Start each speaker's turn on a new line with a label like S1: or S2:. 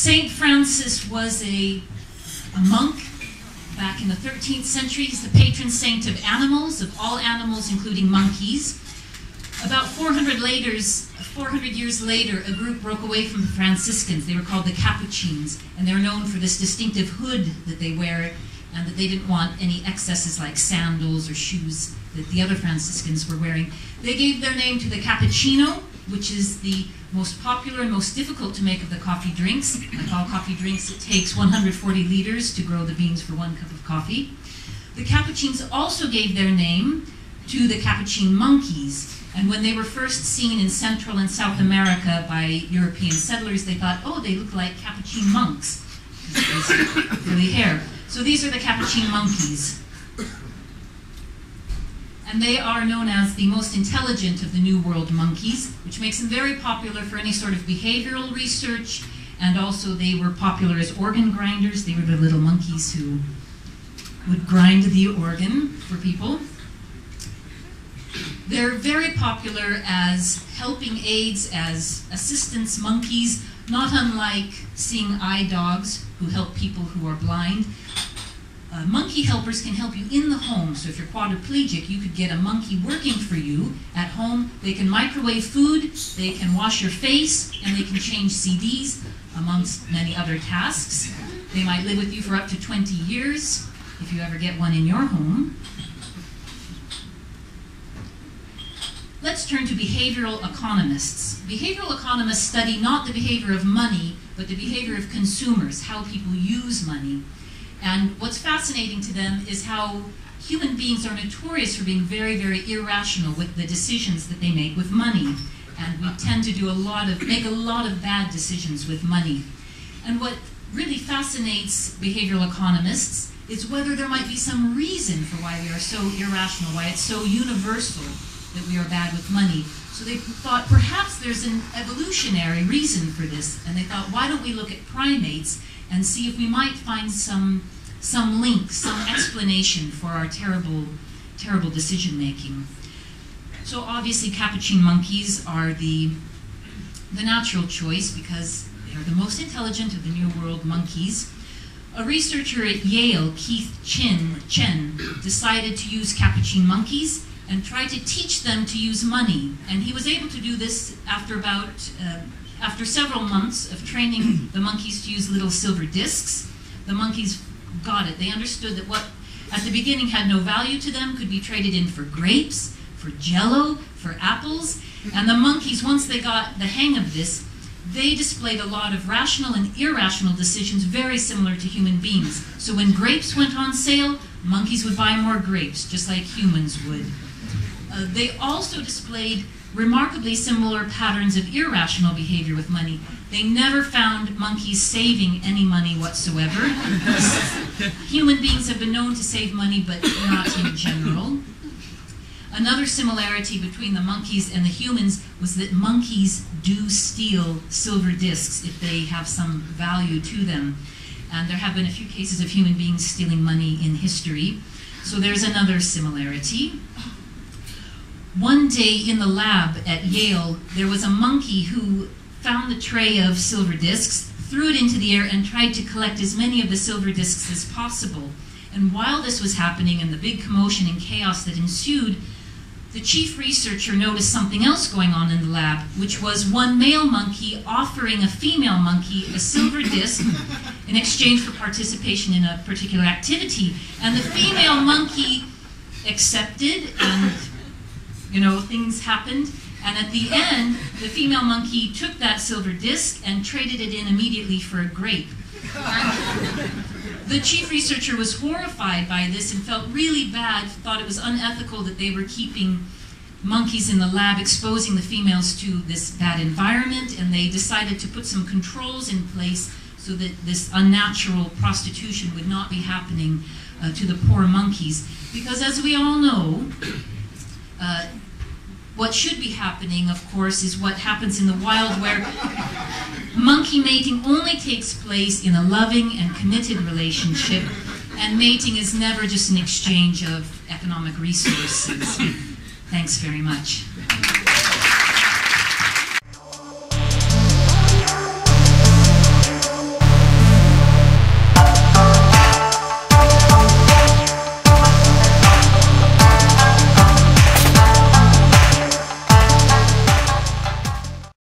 S1: Saint Francis was a monk back in the 13th century. He's the patron saint of animals, of all animals, including monkeys. About 400 years later, a group broke away from the Franciscans. They were called the Capuchins, and they're known for this distinctive hood that they wear, and that they didn't want any excesses like sandals or shoes that the other Franciscans were wearing. They gave their name to the cappuccino, which is the most popular and most difficult to make of the coffee drinks. Like all coffee drinks, it takes 140 liters to grow the beans for 1 cup of coffee. The Capuchins also gave their name to the Capuchin monkeys. And when they were first seen in Central and South America by European settlers, they thought, oh, they look like Capuchin monks. Curly hair. So these are the Capuchin monkeys. And they are known as the most intelligent of the New World monkeys, which makes them very popular for any sort of behavioral research, and also they were popular as organ grinders. They were the little monkeys who would grind the organ for people. They're very popular as helping aids, as assistance monkeys, not unlike seeing eye dogs who help people who are blind. Monkey helpers can help you in the home. So if you're quadriplegic, you could get a monkey working for you at home. They can microwave food, they can wash your face, and they can change CDs, amongst many other tasks. They might live with you for up to 20 years, if you ever get one in your home. Let's turn to behavioral economists. Behavioral economists study not the behavior of money, but the behavior of consumers, how people use money. And what's fascinating to them is how human beings are notorious for being very, very irrational with the decisions that they make with money. And we tend to make a lot of bad decisions with money. And what really fascinates behavioral economists is whether there might be some reason for why we are so irrational, why it's so universal that we are bad with money. So they thought perhaps there's an evolutionary reason for this. And they thought, why don't we look at primates and see if we might find some link, some explanation for our terrible decision-making. So obviously Capuchin monkeys are the natural choice because they're the most intelligent of the New World monkeys. A researcher at Yale, Keith Chen, decided to use Capuchin monkeys and tried to teach them to use money. And he was able to do this after several months of training the monkeys to use little silver discs. The monkeys got it. They understood that what at the beginning had no value to them could be traded in for grapes, for jello, for apples. And the monkeys, once they got the hang of this, they displayed a lot of rational and irrational decisions very similar to human beings. So when grapes went on sale, monkeys would buy more grapes, just like humans would. They also displayed remarkably similar patterns of irrational behavior with money. They never found monkeys saving any money whatsoever. Human beings have been known to save money, but not in general. Another similarity between the monkeys and the humans was that monkeys do steal silver discs if they have some value to them. And there have been a few cases of human beings stealing money in history. So there's another similarity. One day in the lab at Yale, there was a monkey who found the tray of silver discs, threw it into the air, and tried to collect as many of the silver discs as possible. And while this was happening and the big commotion and chaos that ensued, the chief researcher noticed something else going on in the lab, which was one male monkey offering a female monkey a silver disc in exchange for participation in a particular activity. And the female monkey accepted, and things happened. And at the end, the female monkey took that silver disc and traded it in immediately for a grape. The chief researcher was horrified by this and felt really bad, thought it was unethical that they were keeping monkeys in the lab, exposing the females to this bad environment, and they decided to put some controls in place so that this unnatural prostitution would not be happening to the poor monkeys. Because as we all know, what should be happening, of course, is what happens in the wild, where monkey mating only takes place in a loving and committed relationship, and mating is never just an exchange of economic resources. Thanks very much.